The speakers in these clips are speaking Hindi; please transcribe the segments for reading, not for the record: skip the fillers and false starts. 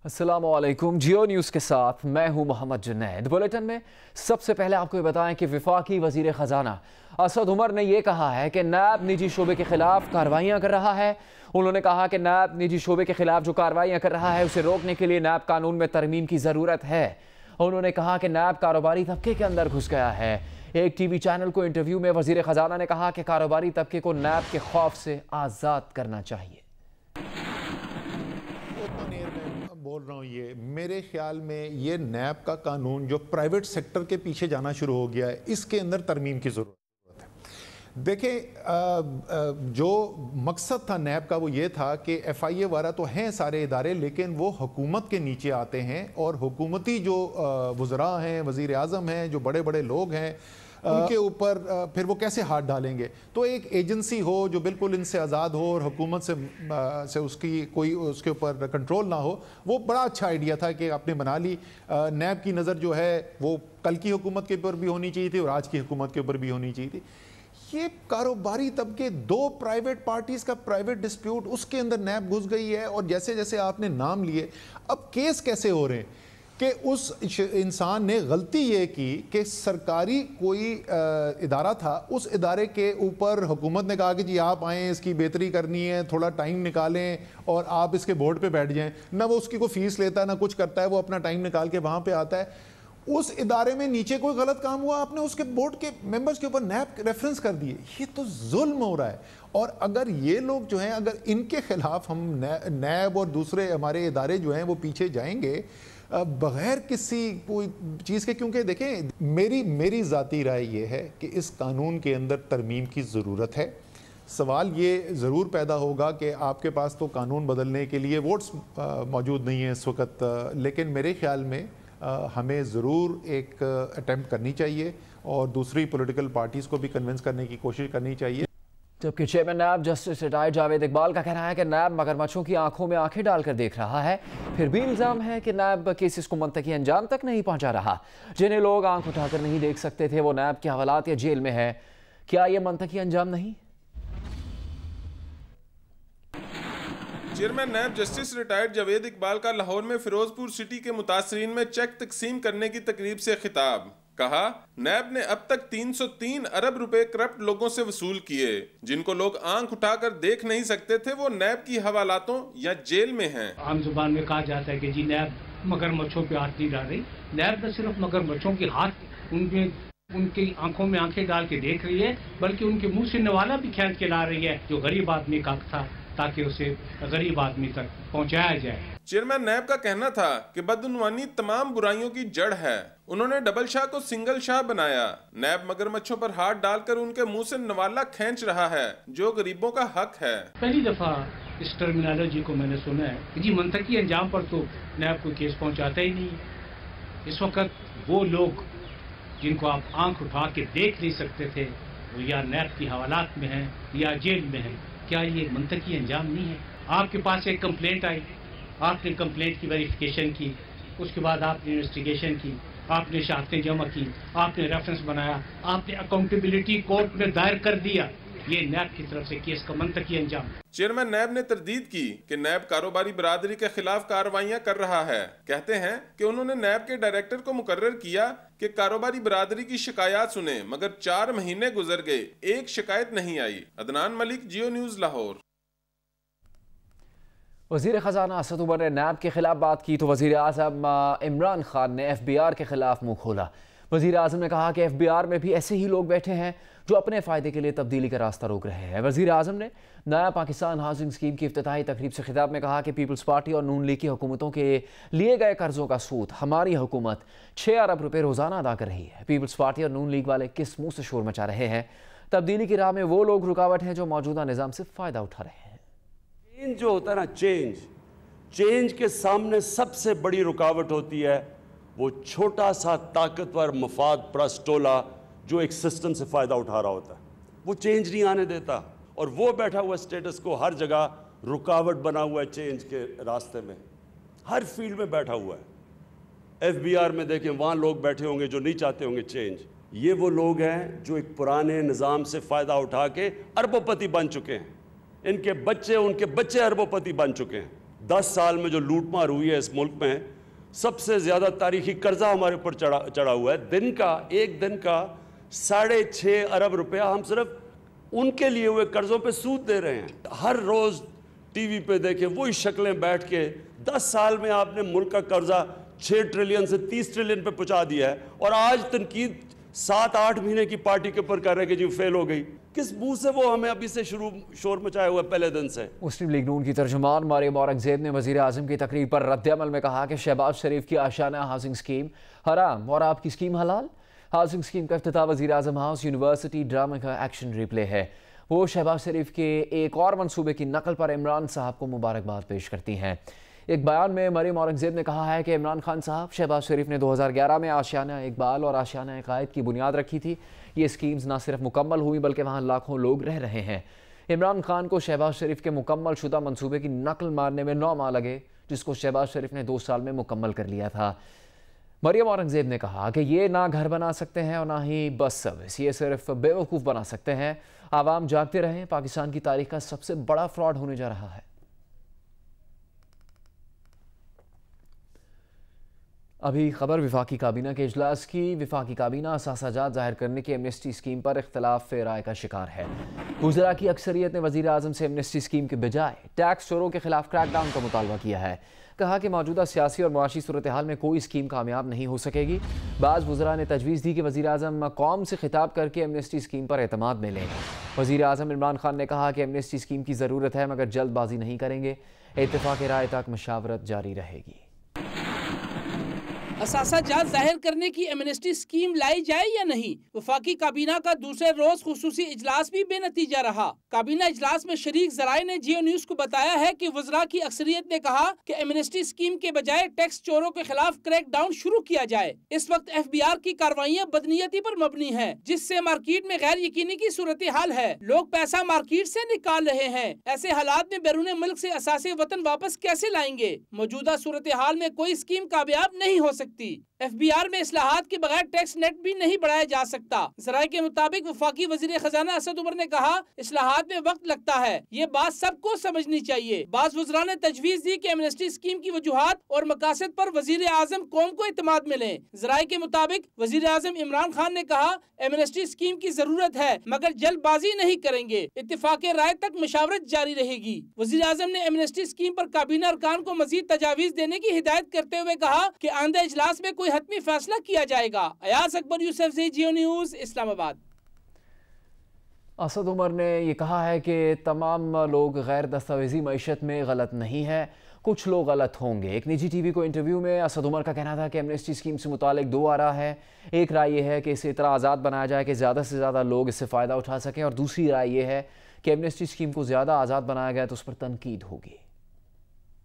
अस्सलामुअलैकुम। जियो न्यूज़ के साथ मैं हूं मोहम्मद जुनैद। बुलेटिन में सबसे पहले आपको ये बताएं कि वफाकी वज़ीर ख़जाना असद उमर ने यह कहा है कि नैब निजी शोबे के खिलाफ कार्रवाइयाँ कर रहा है। उन्होंने कहा कि नैब निजी शोबे के खिलाफ जो कार्रवाइयाँ कर रहा है उसे रोकने के लिए नैब कानून में तरमीम की ज़रूरत है। उन्होंने कहा कि नैब कारोबारी तबके के अंदर घुस गया है। एक टीवी चैनल को इंटरव्यू में वज़ीर ख़जाना ने कहा कि कारोबारी तबके को नैब के खौफ से आज़ाद करना चाहिए। बोल रहा हूँ, ये मेरे ख्याल में ये नैब का कानून जो प्राइवेट सेक्टर के पीछे जाना शुरू हो गया है, इसके अंदर तरमीम की ज़रूरत है। देखें, जो मकसद था नैब का वो ये था कि FIA वाला तो हैं सारे इदारे, लेकिन वो हुकूमत के नीचे आते हैं और हुकूमती जो वज़रा हैं, वज़ीर आज़म हैं, जो बड़े बड़े लोग हैं, उनके ऊपर फिर वो कैसे हाथ डालेंगे। तो एक एजेंसी हो जो बिल्कुल इनसे आज़ाद हो और हुकूमत से उसकी कोई उसके ऊपर कंट्रोल ना हो, वो बड़ा अच्छा आइडिया था कि आपने बना ली। नैब की नज़र जो है वो कल की हुकूमत के ऊपर भी होनी चाहिए थी और आज की हुकूमत के ऊपर भी होनी चाहिए थी। ये कारोबारी तबके, दो प्राइवेट पार्टीज़ का प्राइवेट डिस्प्यूट, उसके अंदर नैब घुस गई है। और जैसे जैसे आपने नाम लिए, अब केस कैसे हो रहे हैं कि उस इंसान ने गलती ये की कि सरकारी कोई इदारा था, उस इदारे के ऊपर हुकूमत ने कहा कि जी आप आएँ, इसकी बेहतरी करनी है, थोड़ा टाइम निकालें और आप इसके बोर्ड पे बैठ जाएं। ना वो उसकी कोई फीस लेता है ना कुछ करता है, वो अपना टाइम निकाल के वहाँ पे आता है। उस इदारे में नीचे कोई गलत काम हुआ, आपने उसके बोर्ड के मेंबर्स के ऊपर नैब रेफरेंस कर दिए। ये तो जुल्म हो रहा है। और अगर ये लोग जो हैं, अगर इनके खिलाफ हम नैब और दूसरे हमारे इदारे जो हैं वो पीछे जाएंगे बगैर किसी कोई चीज़ के, क्योंकि देखें मेरी ज़ाती राय ये है कि इस कानून के अंदर तरमीम की ज़रूरत है। सवाल ये ज़रूर पैदा होगा कि आपके पास तो कानून बदलने के लिए वोट्स मौजूद नहीं है इस वक्त, लेकिन मेरे ख़्याल में हमें ज़रूर एक अटेम्प्ट करनी चाहिए और दूसरी पॉलिटिकल पार्टीज़ को भी कन्विंस करने की कोशिश करनी चाहिए। जबकि chairman NAB justice retired Javed Iqbal का कहना है कि नैब मगरमच्छों की आंखों में आंखें डालकर देख रहा है। फिर भी इल्ज़ाम है कि नैब केसेस को मंतकी अंजाम तक नहीं पहुंचा रहा। जिन्हें लोग आंख उठाकर नहीं देख सकते थे वो नैब के हवालात या जेल में है। क्या ये मंतकी अंजाम नहीं? Chairman NAB justice retired Javed Iqbal का लाहौर में फिरोजपुर सिटी के मुतासरीन में चेक तकसीम करने की तकरीब से खिताब। कहा, नैब ने अब तक 303 अरब रुपए करप्ट लोगों से वसूल किए। जिनको लोग आंख उठाकर देख नहीं सकते थे वो नैब की हवालातों या जेल में हैं। आम जुबान में कहा जाता है कि जी नैब मगरमच्छों पे हाथ नहीं डाल रही। नैब न सिर्फ मगरमच्छों के हाथ उनकी आंखों में आंखें डाल के देख रही है, बल्कि उनके मुंह से नवाला भी खींच के ला रही है जो गरीब आदमी का था, ताकि उसे गरीब आदमी तक पहुंचाया जाए। चेयरमैन नैब का कहना था कि बदउनवानी तमाम बुराइयों की जड़ है। उन्होंने डबल शाह को सिंगल शाह बनाया। नैब मगरमच्छों पर हाथ डालकर उनके मुंह से नवाला खींच रहा है जो गरीबों का हक है। पहली दफा इस टर्मिनोलॉजी को मैंने सुना है कि जी मंतकी अंजाम पर तो नैब कोई केस पहुंचाता ही नहीं। इस वक्त वो लोग जिनको आप आंख उठा के देख नहीं सकते थे वो या नैब की हवालात में हैं या जेल में हैं। क्या ये मंतकी अंजाम नहीं है? आपके पास एक कंप्लेंट आई, आपने कंप्लेंट की वेरिफिकेशन की, उसके बाद आपने इन्वेस्टिगेशन की, आपने शहादतें जमा की, आपने रेफरेंस बनाया, आपने अकाउंटेबिलिटी कोर्ट में दायर कर दिया। ये नैब की तरफ से केस का मंतकी अंजाम। चेयरमैन नैब ने तरदीद की कि नैब कारोबारी बरादरी के खिलाफ कार्रवाइयां कर रहा है। कहते हैं कि उन्होंने नैब के डायरेक्टर को मुकर्रर किया कि कारोबारी बरादरी की शिकायत सुने, मगर 4 महीने गुजर गए, एक शिकायत नहीं आई। अदनान मलिक, जियो न्यूज़, लाहौर। वज़ीर ख़जाना असद उमर ने नैब के खिलाफ बात की तो वज़ीर आज़म इमरान खान ने FBR के खिलाफ मुंह खोला। वज़ीर आज़म ने कहा कि FBR में भी ऐसे ही लोग बैठे हैं जो अपने फ़ायदे के लिए तब्दीली का रास्ता रोक रहे हैं। वज़ीर आज़म ने नया पाकिस्तान हाउसिंग स्कीम की इफ्तिताही तकरीब से खिताब में कहा कि पीपल्स पार्टी और नून लीग की हुकूमतों के लिए गए कर्ज़ों का सूद हमारी हुकूमत 6 अरब रुपये रोज़ाना अदा कर रही है। पीपल्स पार्टी और नून लीग वाले किस मुँह से शोर मचा रहे हैं? तब्दीली की राह में वो लोग रुकावट हैं जो मौजूदा निज़ाम से फ़ायदा उठा रहे हैं। चेंज जो होता है ना, चेंज के सामने सबसे बड़ी रुकावट होती है वो छोटा सा ताकतवर मफाद परस्त टोला जो एक सिस्टम से फ़ायदा उठा रहा होता है। वो चेंज नहीं आने देता और वो बैठा हुआ स्टेटस को हर जगह रुकावट बना हुआ है चेंज के रास्ते में, हर फील्ड में बैठा हुआ है। FBR में देखें, वहाँ लोग बैठे होंगे जो नहीं चाहते होंगे चेंज। ये वो लोग हैं जो एक पुराने निज़ाम से फ़ायदा उठा के अरबोपति बन चुके हैं। इनके बच्चे, उनके बच्चे अरबोपति बन चुके हैं। 10 साल में जो लूटमार हुई है इस मुल्क में, सबसे ज़्यादा तारीखी कर्जा हमारे ऊपर चढ़ा हुआ है। एक दिन का 6.5 अरब रुपया हम सिर्फ उनके लिए हुए कर्जों पे सूद दे रहे हैं। हर रोज़ टीवी पे देखें वही शक्लें बैठ के, 10 साल में आपने मुल्क का कर्जा 6 ट्रिलियन से 30 ट्रिलियन पे पहुंचा दिया है, और आज तनकीद 7-8 महीने की पार्टी के ऊपर कर रहे हैं कि जी फेल हो गई। किस मुंह से वो हमें अभी से शोर मचाया हुआ पहले दिन से। मुस्लिम लीग नून की तर्जुमान मरियम औरंगजेब ने वजीर आजम की तकरीर पर रद्द-ए-अमल में कहा कि शहबाज शरीफ की आशियाना हाउसिंग स्कीम हराम और आपकी स्कीम हलाल। हाउसिंग स्कीम का इफ्तिताह वजीर आजम हाउस यूनिवर्सिटी ड्रामा का एक्शन रिप्ले है। वो शहबाज शरीफ के एक और मनसूबे की नकल पर इमरान साहब को मुबारकबाद पेश करती हैं। एक बयान में मरियम औरंगजेब ने कहा है कि इमरान खान साहब, शहबाज शरीफ ने 2011 में आशियाना इकबाल और आशियाना कायद की बुनियाद रखी थी। ये स्कीम्स ना सिर्फ मुकम्मल हुई बल्कि वहाँ लाखों लोग रह रहे हैं। इमरान खान को शहबाज शरीफ के मुकम्मल शुदा मनसूबे की नकल मारने में 9 माह लगे, जिसको शहबाज शरीफ ने 2 साल में मुकम्मल कर लिया था। मरियम औरंगजेब ने कहा कि ये ना घर बना सकते हैं और ना ही बस सर्विस, ये सिर्फ बेवकूफ़ बना सकते हैं। आवाम जागते रहें, पाकिस्तान की तारीख का सबसे बड़ा फ्रॉड होने जा रहा है। अभी खबर विफाकी काबीना के इजलास की। विफाकी काबीना असासाजात जाहिर करने की एमनेस्टी स्कीम पर इख्तलाफ राय का शिकार है। वज़रा की अक्सरियत ने वज़ीर आज़म से एमनेस्टी स्कीम के बजाय टैक्स चोरों के खिलाफ क्रैकडाउन का मुतालबा किया है। कहा कि मौजूदा सियासी और मुआशी सूरत हाल में कोई स्कीम कामयाब नहीं हो सकेगी। बाज़ वज़रा ने तजवीज़ दी कि वज़ीर आज़म कौम से खिताब करके एमनेस्टी स्कीम पर एतमाद में लें। वज़ीर आज़म इमरान खान ने कहा कि एमनेस्टी स्कीम की ज़रूरत है मगर जल्दबाजी नहीं करेंगे। इत्तेफाक राय तक मशावरत जारी रहेगी। असासाजात जाहिर करने की एमनेस्टी स्कीम लाई जाए या नहीं। वफाकी काबीना का दूसरे रोज खुसूसी इजलास भी बेनतीजा रहा। काबीना इजलास में शरीक जराए ने जियो न्यूज को बताया है कि वज़रा की अक्सरियत ने कहा कि एमनेस्टी स्कीम के बजाय टैक्स चोरों के खिलाफ क्रैकडाउन शुरू किया जाए। इस वक्त FBR की कार्रवाइयाँ बदनीयती पर मबनी है, जिससे मार्केट में गैर यकीनी की सूरत हाल है। लोग पैसा मार्केट से निकाल रहे हैं। ऐसे हालात में बैरून मुल्क से असासे वतन वापस कैसे लाएंगे। मौजूदा सूरत हाल में कोई स्कीम कामयाब नहीं हो सकती। FBR में इस्लाहात के बगैर टैक्स नेट भी नहीं बढ़ाया जा सकता। ज़राए के मुताबिक वफाकी वज़ीर खजाना असद उमर ने कहा, इस्लाहात में वक्त लगता है, ये बात सबको समझनी चाहिए। बाज़ वज़रा ने तजवीज़ दी कि एमनेस्टी स्कीम की वजूहात और मकासद पर वज़ीर आज़म कौम को इत्मीनान में लें। ज़राए के मुताबिक वज़ीर आज़म इमरान खान ने कहा, एमनेस्टी स्कीम की जरूरत है मगर जल्दबाजी नहीं करेंगे। इत्तिफाक राय तक मशावरत जारी रहेगी। वज़ीर आज़म ने एमनेस्टी स्कीम पर काबीना अरकान को मज़ीद तजावीज़ देने की हिदायत करते हुए कहा कि आंदा इजलास में कोई हतमी फैसला किया जाएगा। अयाज अकबर, यूसुफजई, जियो न्यूज़, इस्लामाबाद। असद उमर ने यह कहा है कि तमाम लोग गैर दस्तावेजी मईशत में गलत नहीं है, कुछ लोग गलत होंगे। एक निजी टीवी को इंटरव्यू में असद उमर का कहना था कि एमनेस्टी स्कीम से मुतालिक 2 आरा है। एक राय यह है कि इसे इतना आज़ाद बनाया जाए कि ज़्यादा से ज़्यादा लोग इससे फ़ायदा उठा सकें, और दूसरी राय यह है कि एमनेस्टी स्कीम को ज़्यादा आज़ाद बनाया गया तो उस पर तनकीद होगी।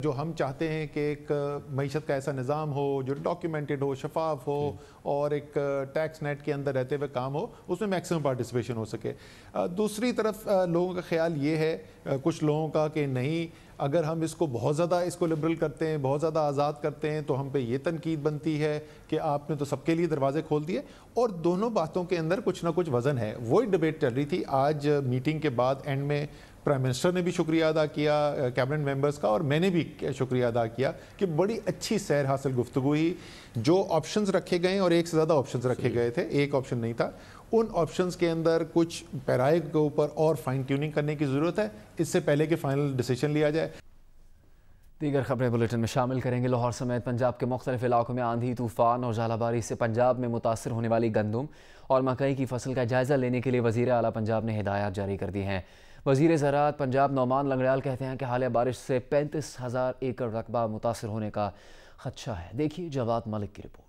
जो हम चाहते हैं कि एक मईशत का ऐसा निज़ाम हो जो डॉक्यूमेंटेड हो, शफाफ हो और एक टैक्स नेट के अंदर रहते हुए काम हो, उसमें मैक्सिमम पार्टिसिपेशन हो सके। दूसरी तरफ लोगों का ख्याल ये है, कुछ लोगों का, कि नहीं, अगर हम इसको बहुत ज़्यादा इसको लिबरल करते हैं, बहुत ज़्यादा आज़ाद करते हैं, तो हम पे ये तनकीद बनती है कि आपने तो सबके लिए दरवाजे खोल दिए। और दोनों बातों के अंदर कुछ ना कुछ वज़न है। वही डिबेट चल रही थी आज मीटिंग के बाद। एंड में प्राइम मिनिस्टर ने भी शुक्रिया अदा किया कैबिनेट मेंबर्स का, और मैंने भी शुक्रिया अदा किया कि बड़ी अच्छी सैर हासिल गुफ्तगू हुई। जो ऑप्शंस रखे गए, और एक से ज़्यादा ऑप्शंस रखे गए थे, एक ऑप्शन नहीं था, उन ऑप्शंस के अंदर कुछ पैराए के ऊपर और फाइन ट्यूनिंग करने की ज़रूरत है, इससे पहले कि फाइनल डिसीजन लिया जाए। दीगर खबरें बुलेटिन में शामिल करेंगे। लाहौर समेत पंजाब के मुख्तलिफ इलाकों में आंधी, तूफान और झालाबारी से पंजाब में मुतासर होने वाली गंदम और मकई की फसल का जायज़ा लेने के लिए वज़ीर आला पंजाब ने हिदायत जारी कर दी हैं। वज़ीर ज़राअत पंजाब नौमान लंगड़ियाल कहते हैं कि हालिया बारिश से 35,000 एकड़ रकबा मुतासर होने का खदशा है। देखिए जवाद मलिक की रिपोर्ट।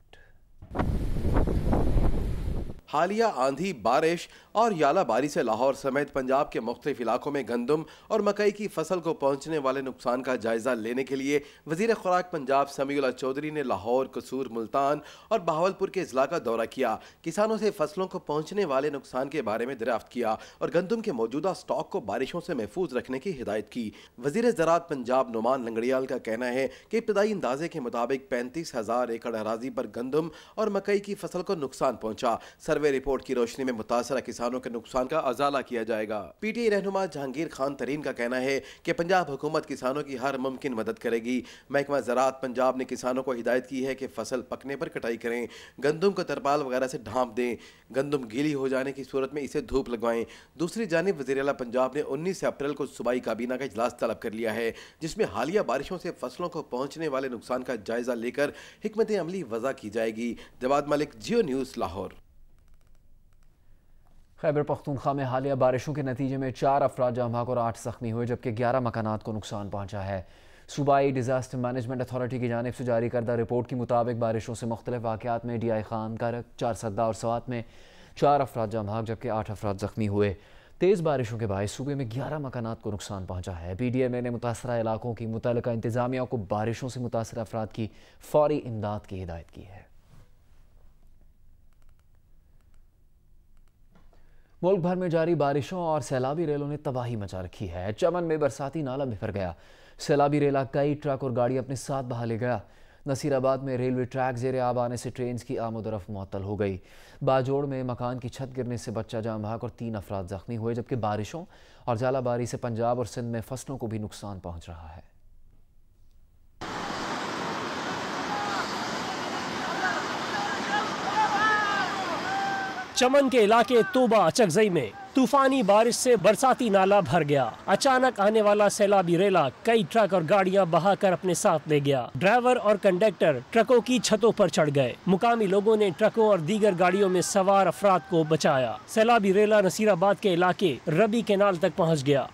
हालिया आंधी, बारिश और यालाबारी से लाहौर समेत पंजाब के मुख्तलिफ इलाकों में गंदम और मकई की फसल को पहुंचने वाले नुकसान का जायजा लेने के लिए वजीर खुराक पंजाब समीउल्लाह चौधरी ने लाहौर, कसूर, मुल्तान और बहावलपुर के इजला का दौरा किया। किसानों से फसलों को पहुंचने वाले नुकसान के बारे में दरियाफ्त किया और गंदम के मौजूदा स्टॉक को बारिशों से महफूज रखने की हिदायत की। वजीर ज़राअत पंजाब नौमान लंगड़ियाल का कहना है कि इब्तदाई अंदाजे के मुताबिक 35,000 एकड़ अराजी पर गंदम और मकई की फसल को नुकसान पहुंचा। सर्वे रिपोर्ट की रोशनी में मुतासरा किसानों के नुकसान का अजाला किया जाएगा। PTI रहनुमा जहांगीर खान तरीन का कहना है कि पंजाब हुकूमत किसानों की हर मुमकिन मदद करेगी। महकमा ज़राअत पंजाब ने किसानों को हिदायत की है कि फसल पकने पर कटाई करें, गंदम को तरपाल वगैरह से ढांप दें, गंदम गीली हो जाने की सूरत में इसे धूप लगवाएं। दूसरी जानिब वज़ीर आला पंजाब ने 19 अप्रैल को सूबाई काबीना का इजलास तलब कर लिया है, जिसमें हालिया बारिशों से फसलों को पहुंचने वाले नुकसान का जायजा लेकर हिकमत अमली वज़ा की जाएगी। जवाद मलिक, जियो न्यूज़, लाहौर। खैबर पख्तूनख्वा में हालिया बारिशों के नतीजे में 4 अफराद जाँ बहक और 8 जख्मी हुए, जबकि 11 मकानात को नुकसान पहुंचा है। सूबाई डिजास्टर मैनेजमेंट अथॉरिटी की जानिब से जारी करदा रिपोर्ट के मुताबिक बारिशों से मुख्तलिफ वाक़यात में DI खान, करक, 4 सद्दा और सवात में 4 अफराद जाँ बहक जबकि 8 अफराद जख्मी हुए। तेज़ बारिशों के बायस सूबे में 11 मकानात को नुकसान पहुंचा है। PDMA ने मुतासरा इलाकों की मुतल्लिका इंतजामिया को बारिशों से मुतासर अफराद की फौरी इमदाद की हिदायत की है। मुल्क भर में जारी बारिशों और सैलाबी रेलों ने तबाही मचा रखी है। चमन में बरसाती नाला बिखर गया। सैलाबी रेला कई ट्रक और गाड़ी अपने साथ बहा ले गया। नसीराबाद में रेलवे ट्रैक ज़ेरे आब आने से ट्रेन की आमदोरफ्त मुअत्तल हो गई। बाजोड़ में मकान की छत गिरने से बच्चा जाँ बहक और 3 अफराद जख्मी हुए, जबकि बारिशों और जालाबारी से पंजाब और सिंध में फसलों को भी नुकसान पहुँच रहा है। चमन के इलाके तोबा अचकजई में तूफानी बारिश से बरसाती नाला भर गया। अचानक आने वाला सैलाबी रेला कई ट्रक और गाड़ियां बहाकर अपने साथ ले गया। ड्राइवर और कंडक्टर ट्रकों की छतों पर चढ़ गए। मुकामी लोगों ने ट्रकों और दीगर गाड़ियों में सवार अफराद को बचाया। सैलाबी रेला नसीराबाद के इलाके रबी कैनाल तक पहुंच गया।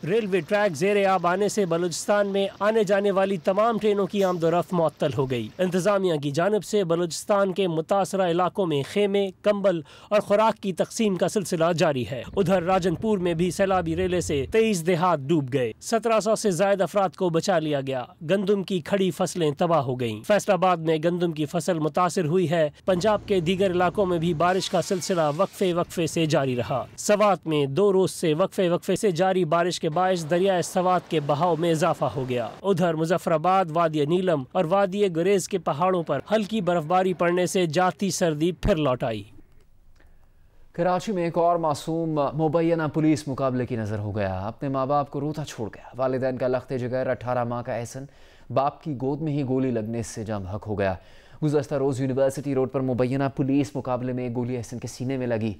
रेलवे ट्रैक ज़ेरे आब आने से बलूचिस्तान में आने जाने वाली तमाम ट्रेनों की आमदोरफ्त मुअत्तल हो गई। इंतजामिया की जानिब से बलूचिस्तान के मुतासरा इलाकों में खेमे, कंबल और खुराक की तकसीम का सिलसिला जारी है। उधर राजनपुर में भी सैलाबी रेले से 23 देहात डूब गए। 1700 से ज्यादा अफराद को बचा लिया गया। गंदम की खड़ी फसलें तबाह हो गईं। फैसलाबाद में गंदम की फसल मुतासिर हुई है। पंजाब के दीगर इलाकों में भी बारिश का सिलसिला वक्फे से जारी रहा। सवात में 2 रोज से वक्फे से जारी बारिश के बायस दरिया सवात के बहाव में इजाफा हो गया। उधर मुजफ्फराबाद, वादी नीलम और वादी गुरेज के पहाड़ों पर हल्की बर्फबारी पड़ने से जाती सर्दी फिर लौट आई। कराची में एक और मासूम मुबैना पुलिस मुकाबले की नजर हो गया। अपने माँ बाप को रोता छोड़ गया। वालिदैन का लख्ते जिगर 18 माह का एहसन बाप की गोद में ही गोली लगने से जाँ बहक हो गया। गुज़श्ता रोज यूनिवर्सिटी रोड पर मुबैना पुलिस मुकाबले में एक गोली एहसन के सीने में लगी।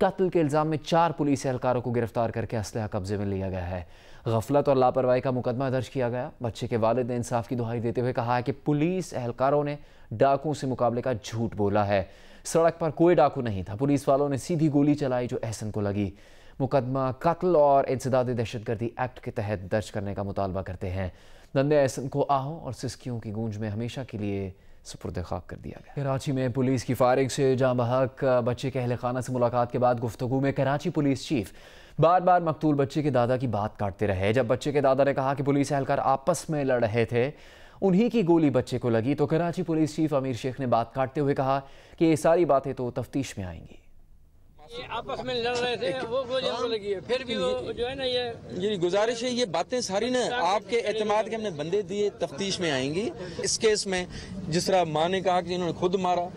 कत्ल के इल्ज़ाम में 4 पुलिस एहलकारों को गिरफ्तार करके असलहा कब्जे में लिया गया है। गफलत और लापरवाही का मुकदमा दर्ज किया गया। बच्चे के वालिद ने इंसाफ की दुहाई देते हुए कहा है कि पुलिस एहलकारों ने डाकुओं से मुकाबले का झूठ बोला है। सड़क पर कोई डाकू नहीं था। पुलिस वालों ने सीधी गोली चलाई जो एहसन को लगी। मुकदमा कत्ल और इंसदाद दहशतगर्दी एक्ट के तहत दर्ज करने का मुतालबा करते हैं। नंदे एहसन को आहों और सिस्कियों की गूंज में हमेशा के लिए सुपुर्द खाक कर दिया गया। कराची में पुलिस की फायरिंग से जाँ बहक बच्चे के अहले खाना से मुलाकात के बाद गुफ्तगू में कराची पुलिस चीफ बार बार मकतूल बच्चे के दादा की बात काटते रहे। जब बच्चे के दादा ने कहा कि पुलिस एहलकार आपस में लड़ रहे थे, उन्हीं की गोली बच्चे को लगी, तो कराची पुलिस चीफ अमीर शेख ने बात काटते हुए कहा कि ये सारी बातें तो तफ्तीश में आएंगी। ये आपस में लड़ रहे थे, वो गोली उनको लगी है, फिर भी वो जो है ना ये गुजारिश है, ये बातें सारी ना आपके एतमाद के हमने बंदे दिए, तफ्तीश में आएंगी। इस केस में जिस तरह माँ ने कहा कि इन्होंने खुद मारा,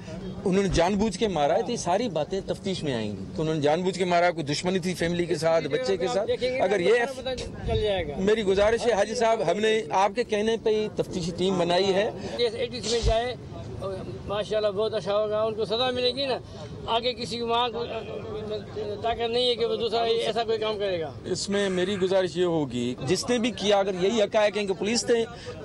उन्होंने जानबूझ के मारा है, तो ये सारी बातें तफ्तीश में आएंगी। तो उन्होंने जानबूझ के मारा, कोई दुश्मनी थी फैमिली के साथ, बच्चे के साथ, अगर ये चल जाएगा। मेरी गुजारिश है हाजी साहब, हमने आपके कहने पे ही तफ्तीशी टीम बनाई है। ATC में जाए माशाल्लाह बहुत अच्छा होगा, उनको सजा मिलेगी ना। आगे किसी की माँ को ताकत नहीं है कि वो दूसरा ऐसा कोई काम करेगा। इसमें मेरी गुजारिश ये होगी, जिसने भी किया अगर यही हक़ाइक़ है कि पुलिस ने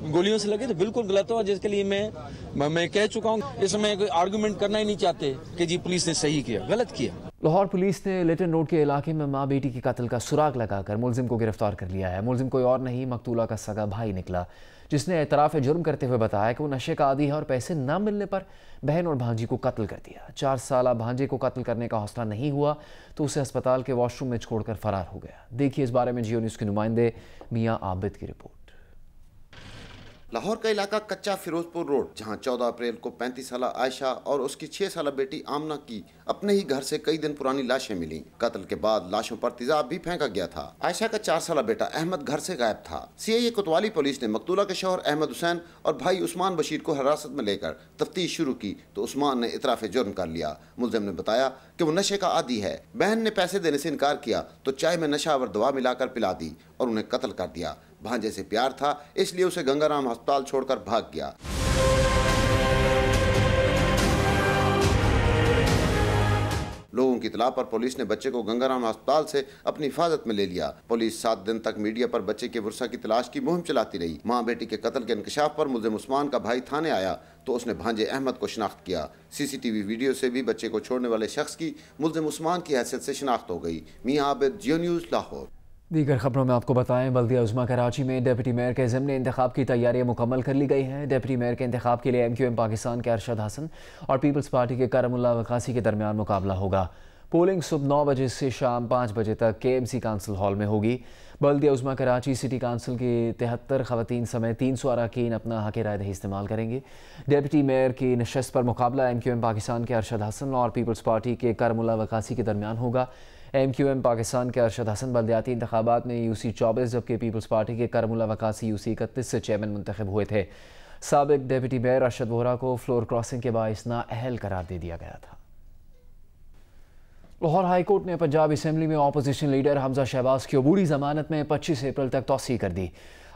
गोलियों से लगे तो बिल्कुल गलत हो, जिसके लिए मैं कह चुका हूँ। इसमें कोई आर्गूमेंट करना ही नहीं चाहते कि जी पुलिस ने सही किया, गलत किया। लाहौर पुलिस ने लिटन रोड के इलाके में माँ बेटी की कत्ल का सुराग लगाकर मुलजिम को गिरफ्तार कर लिया है। मुलजिम कोई और नहीं, मकतूला का सगा भाई निकला, जिसने एतराफ़ जुर्म करते हुए बताया कि वो नशे का आदी है और पैसे न मिलने पर बहन और भांजी को कत्ल कर दिया। 4 साला भांजे को कत्ल करने का हौसला नहीं हुआ तो उसे अस्पताल के वॉशरूम में छोड़कर फरार हो गया। देखिए इस बारे में जियो न्यूज़ के नुमाइंदे मियाँ आबिद की रिपोर्ट। लाहौर का इलाका कच्चा फिरोजपुर रोड, जहां 14 अप्रैल को 35 साल आयशा और उसकी 6 साल बेटी आमना की अपने ही घर से कई दिन पुरानी लाशें मिली। कत्ल के बाद लाशों पर तेजाब भी फेंका गया था। आयशा का 4 साल बेटा अहमद घर से गायब था। सीआईए कोतवाली पुलिस ने मकतूला के शौहर अहमद हुसैन और भाई उस्मान बशीर को हिरासत में लेकर तफ्तीश शुरू की तो उस्मान ने इतराफ जुर्म कर लिया। मुलजिम ने बताया कि वो नशे का आदी है। बहन ने पैसे देने से इनकार किया तो चाय में नशावर दवा मिलाकर पिला दी और उन्हें कत्ल कर दिया। भांजे से प्यार था इसलिए उसे गंगाराम अस्पताल छोड़कर भाग गया। लोगों की इतला पर पुलिस ने बच्चे को गंगाराम अस्पताल से अपनी हिफाजत में ले लिया। पुलिस 7 दिन तक मीडिया पर बच्चे के वर्षा की तलाश की मुहिम चलाती रही। मां बेटी के कत्ल के इंकशाफ पर मुलजिम उस्मान का भाई थाने आया तो उसने भांजे अहमद को शिनाख्त किया। सीसीटीवी वीडियो से भी बच्चे को छोड़ने वाले शख्स की मुलजिम उस्मान की हैसियत से शिनाख्त हो गई। मियां आबिद, जियो न्यूज़, लाहौर। दीगर खबरों में आपको बताएं, बल्दिया उज़्मा कराची में डिप्टी मेयर के ज़िम्ने इंतखाब की तैयारियां मुकम्मल कर ली गई हैं। डिप्टी मेयर के इंतखाब के लिए MQM पाकिस्तान के अरशद हसन और पीपल्स पार्टी के करमुल्ला वकासी के दरमियान मुकाबला होगा। पोलिंग सुबह 9 बजे से शाम 5 बजे तक KMC काउंसिल हॉल में होगी। बल्दिया उज़्मा कराची सिटी काउंसिल की 73 ख़वातीन समेत 300 अरकान अपना हक़ राय दही इस्तेमाल करेंगे। डिप्टी मेयर की नशस्त पर मुकाबला MQM पाकिस्तान के अरशद हसन और पीपल्स पार्टी के करमुल्ला वकासी के दरमियान होगा। MQM पाकिस्तान के अरशद हसन बल्दियाती इंतखाबात में UC 24 जबकि पीपल्स पार्टी के करमुल्ला वकासी UC 31 से चेयरमैन मुंतखब हुए थे। साबिक डिप्टी मेयर अरशद वोहरा को फ्लोर क्रॉसिंग के बाइस नाअहल करार दे दिया गया था। लाहौर हाई कोर्ट ने पंजाब असम्बली में अपोजिशन लीडर हमजा शहबाज की अबूरी जमानत में 25 अप्रैल तक तौसीह कर दी।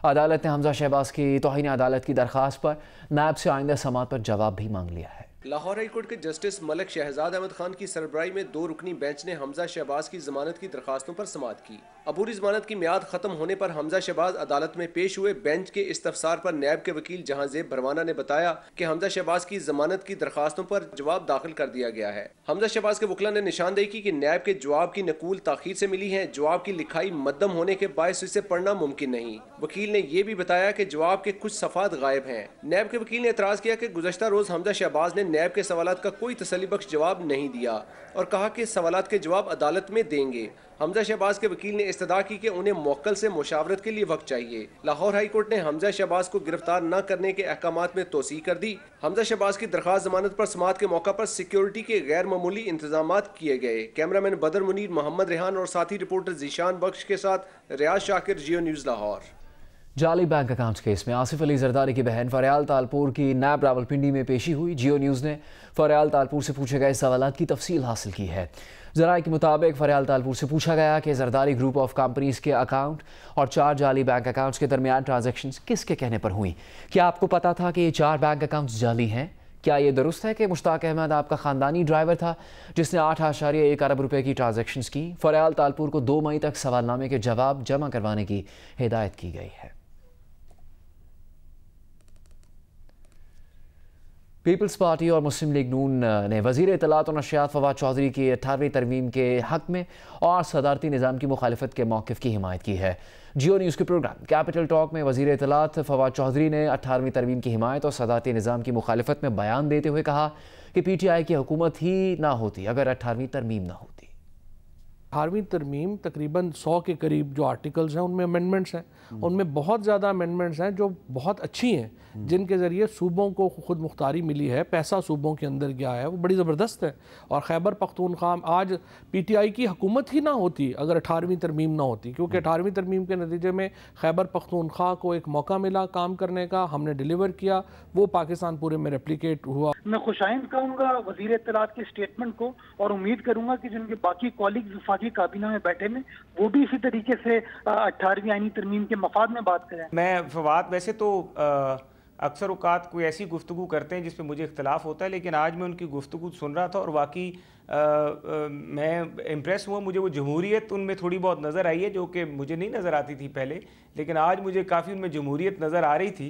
अदालत ने हमजा शहबाज की तौहीन अदालत की दरख्वास्त पर नायब से आइंदा समात पर जवाब भी मांग लिया है। लाहौर हाई कोर्ट के जस्टिस मलिक शहजाद अहमद खान की सरबराही में 2 रुकनी बेंच ने हमजा शहबाज की जमानत की दरखास्तों पर समाअत की। अबूरी जमानत की मियाद खत्म होने पर हमजा शहबाज अदालत में पेश हुए। बेंच के इस्तफसार पर नायब के वकील जहांजेब भरवाना ने बताया कि हमजा शहबाज की जमानत की दरखास्तों पर जवाब दाखिल कर दिया गया है। हमजा शहबाज के वकील ने निशानदेही की कि नायब के जवाब की नकूल ताखीर से मिली है। जवाब की लिखाई मद्दम होने के बायस इसे पढ़ना मुमकिन नहीं। वकील ने यह भी बताया कि जवाब के कुछ सफ़ात गायब हैं। नायब के वकील ने एतराज किया कि गुज़श्ता रोज हमजा शहबाज ने नायब के सवालात का कोई तसल्ली बख्श जवाब नहीं दिया और कहा कि सवालात के जवाब अदालत में देंगे। हमजा शहबाज के वकील ने इस्तदा की कि उन्हें मौक्कल से मुशावरत के लिए वक्त चाहिए। लाहौर हाई कोर्ट ने हमजा शहबाज को गिरफ्तार न करने के अहकामात में तोसीह कर दी। हमजा शहबाज की दरख्वास्त जमानत पर समाअत के मौका पर सिक्योरिटी के गैर मामूली इंतजामात किए गए। कैमरामैन बदर मुनीर, मोहम्मद रेहान और साथी रिपोर्टर जीशान बख्श के साथ रियाज शाकिर, जियो न्यूज़ लाहौर। जाली बैंक अकाउंट केस में आसिफ अली जरदारी की बहन फरियाल तालपुर की नायब रावलपिंडी में पेशी हुई। जियो न्यूज़ ने फरियाल तालपुर से पूछे गए सवालात की तफसील हासिल की है। ज़राए के मुताबिक फरियाल तालपुर से पूछा गया कि जरदारी ग्रुप ऑफ कंपनीज के अकाउंट और 4 जाली बैंक अकाउंट्स के दरमियान ट्रांजैक्शंस किसके कहने पर हुई। क्या आपको पता था कि ये 4 बैंक अकाउंट्स जाली हैं? क्या ये दुरुस्त है कि मुश्ताक अहमद आपका ख़ानदानी ड्राइवर था जिसने 8.1 अरब रुपए की ट्रांजैक्शंस की? फरियाल तालपुर को 2 मई तक सवालनामे के जवाब जमा करवाने की हिदायत की गई है। पीपल्स पार्टी और मुस्लिम लीग नून ने वज़ीर इत्तलात और नशियात फवाद चौधरी की 18वीं तरमीम के हक़ में और सदारती निज़ाम की मुखालिफत के मौक़िफ़ की हिमायत की है। जियो न्यूज़ के प्रोग्राम कैपिटल टॉक में वज़ीर इत्तलात फवाद चौधरी ने 18वीं तरमीम की हिमायत और सदारती निज़ाम की मुखालिफत में बयान देते हुए कहा कि PTI की हुकूमत ही ना होती अगर 18वीं तरमीम ना होती। 18वीं तरमीम तकरीबन 100 के करीब जो आर्टिकल्स हैं उनमें अमेंडमेंट्स हैं। उनमें बहुत ज़्यादा अमेंडमेंट्स हैं जो बहुत अच्छी हैं, जिनके ज़रिए सूबों को खुद मुख्तारी मिली है, पैसा सूबों के अंदर गया है, वो बड़ी ज़बरदस्त है। और खैबर पख्तूनख्वा आज PTI की हुकूमत ही ना होती अगर 18वीं तरमीम ना होती, क्योंकि 18वीं तरमीम के नतीजे में खैबर पख्तूनख्वा को एक मौका मिला काम करने का, हमने डिलीवर किया, वो पाकिस्तान पूरे में रेप्लिकेट हुआ। मैं खुशाइंद कहूँगा वज़ीर इत्तलात के स्टेटमेंट को और उम्मीद करूँगा कि जिनके बाकी कॉलीग्स वफाकी काबीना में बैठे में वो भी इसी तरीके से 18वीं आईनी तरमीम के मफाद में बात करें। मैं फवाद वैसे तो अक्सर औकात कोई ऐसी गुफ्तगू करते हैं जिसपे मुझे इख्तलाफ होता है, लेकिन आज मैं उनकी गुफ्तगू सुन रहा था और वाकई मैं इम्प्रेस हुआ। मुझे वो जमहूरियत उनमें थोड़ी बहुत नज़र आई है जो कि मुझे नहीं नज़र आती थी पहले, लेकिन आज मुझे काफ़ी उनमें जमहूरियत नज़र आ रही थी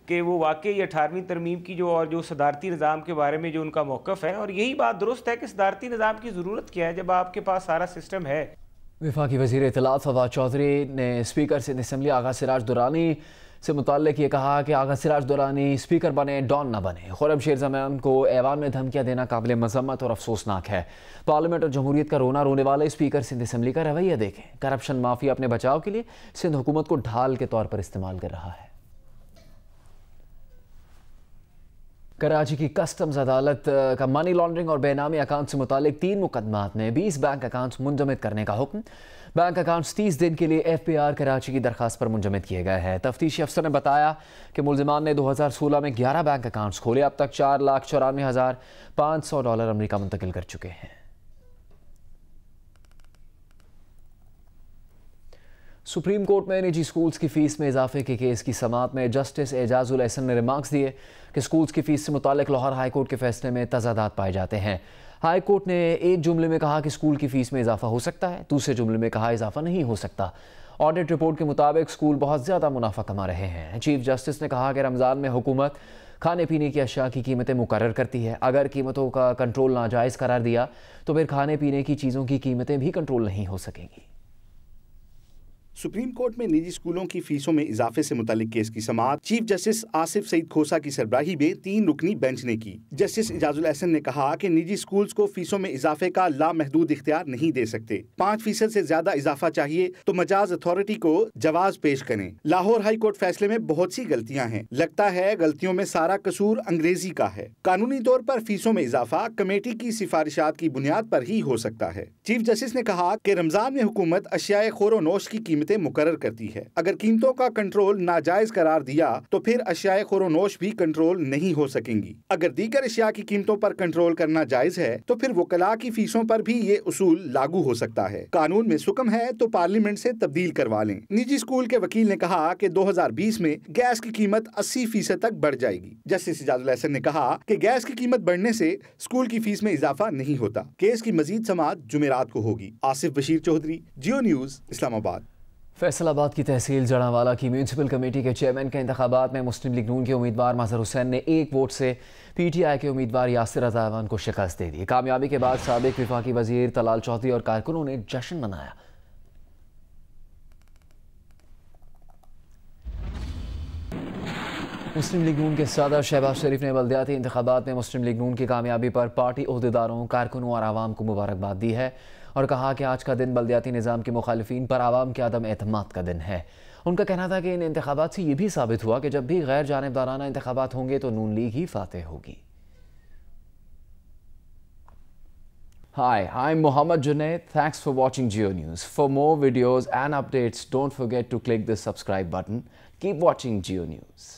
कि वो वाकई 18वीं तरमीम की जो और जो सदारती निज़ाम के बारे में जो उनका मौक़िफ़ है, और यही बात दुरुस्त है कि सदारती निज़ाम की ज़रूरत क्या है जब आपके पास सारा सिस्टम है। वफाकी वज़ीर इत्तलात फवाद चौधरी ने स्पीकर सिंध असम्बली आगा सिराज दुरानी से मुताल्लिक़ ये कहा कि आगा सिराज दुरानी स्पीकर बने, डॉन न बने। खुर्रम शेर ज़मान को ऐवान में धमकियाँ देना काबिल मज़म्मत और अफसोसनाक है। पार्लियामेंट और जमहूरियत का रोना रोने वाले स्पीकर सिंध असम्बली का रवैया देखें। करप्शन माफिया अपने बचाव के लिए सिंध हुकूमत को ढाल के तौर पर इस्तेमाल कर रहा है। कराची की कस्टम्स अदालत का मनी लॉन्ड्रिंग और बेनामी अकाउंट से मुतालिक 3 मुकदमात में 20 बैंक अकाउंट्स मुंजमद करने का हुक्म। बैंक अकाउंट्स 30 दिन के लिए FBI कराची की दरखास्त पर मुंजमद किए गए हैं। तफ्तीशी अफसर ने बताया कि मुलजिमान ने 2016 में 11 बैंक अकाउंट्स खोले। अब तक $4,94,500 अमरीका मुंतकिल कर चुके हैं। सुप्रीम कोर्ट में निजी स्कूल्स की फीस में इजाफे के केस की समाअत में जस्टिस एजाजुल एहसन ने रिमार्क्स दिए कि स्कूल्स की फीस से मुतालिक लाहौर हाई कोर्ट के फैसले में तजादात पाए जाते हैं। हाई कोर्ट ने एक जुमले में कहा कि स्कूल की फीस में इजाफा हो सकता है, दूसरे जुमले में कहा इजाफा नहीं हो सकता। ऑडिट रिपोर्ट के मुताबिक स्कूल बहुत ज़्यादा मुनाफा कमा रहे हैं। चीफ जस्टिस ने कहा कि रमज़ान में हुकूमत खाने पीने की अशिया की कीमतें मुकर्रर करती है। अगर कीमतों का कंट्रोल नाजायज़ करार दिया तो फिर खाने पीने की चीज़ों की कीमतें भी कंट्रोल नहीं हो सकेंगी। सुप्रीम कोर्ट में निजी स्कूलों की फीसों में इजाफे से मुतालिक केस की समाअत चीफ जस्टिस आसिफ सईद खोसा की सरबराही में 3 रुकनी बेंच ने की। जस्टिस एजाजुल एहसन ने कहा कि निजी स्कूल्स को फीसों में इजाफे का लामहदूद इख्तियार नहीं दे सकते। 5% से ज्यादा इजाफा चाहिए तो मजाज अथॉरिटी को जवाज पेश करें। लाहौर हाई कोर्ट फैसले में बहुत सी गलतियां हैं। लगता है गलतियों में सारा कसूर अंग्रेजी का है। कानूनी तौर पर फीसों में इजाफा कमेटी की सिफारिशात की बुनियाद पर ही हो सकता है। चीफ जस्टिस ने कहा कि रमजान में हुकूमत अशियाए खोरो नोश की कीमतें मुकर्रर करती है। अगर कीमतों का कंट्रोल नाजायज करार दिया तो फिर अशियाए खोरोनोश भी कंट्रोल नहीं हो सकेंगी। अगर दीगर अशिया की कीमतों पर कंट्रोल करना जायज है तो फिर वकला की फीसों पर भी ये उसूल लागू हो सकता है। कानून में सुकम है तो पार्लियामेंट से तब्दील करवा लें। निजी स्कूल के वकील ने कहा कि 2020 में गैस की कीमत 80% तक बढ़ जाएगी। जस्टिस एजाजुल एहसन ने कहा कि गैस की कीमत बढ़ने से स्कूल की फीस में इजाफा नहीं होता। केस की मजीद समाअत जुमेरात को होगी। आसिफ बशीर चौधरी, जियो न्यूज, इस्लामाबाद। फैसलाबाद की तहसील जड़ावाला की म्यूनसिपल कमेटी के चेयरमैन के इंतखाबात में मुस्लिम लीग नून के उम्मीदवार मजहर हुसैन ने 1 वोट से PTI के उम्मीदवार यासिर रज़ा अवान को शिकस्त दे दी। कामयाबी के बाद साबिक विफाकी वजीर तलाल चौधरी और कारकुनों ने जश्न मनाया। मुस्लिम लीग नून के सदर शहबाज शरीफ ने बल्दियाती इंतखाबात में मुस्लिम लीग नून की कामयाबी पर पार्टी ओहदेदारों, कारकुनों और आवाम को मुबारकबाद दी है और कहा कि आज का दिन बल्दियाती निज़ाम के मुखालिफिन पर आवाम के अदम एतमाद का दिन है। उनका कहना था कि इन इंतखाबात से ये भी साबित हुआ कि जब भी गैर जानिबदाराना इंतखाबात होंगे तो नून लीग ही फातेह होगी। Hi, I'm Mohammad Junaid. Thanks for watching Geo News. For more videos and updates, don't forget to click the subscribe button. Keep watching Geo News.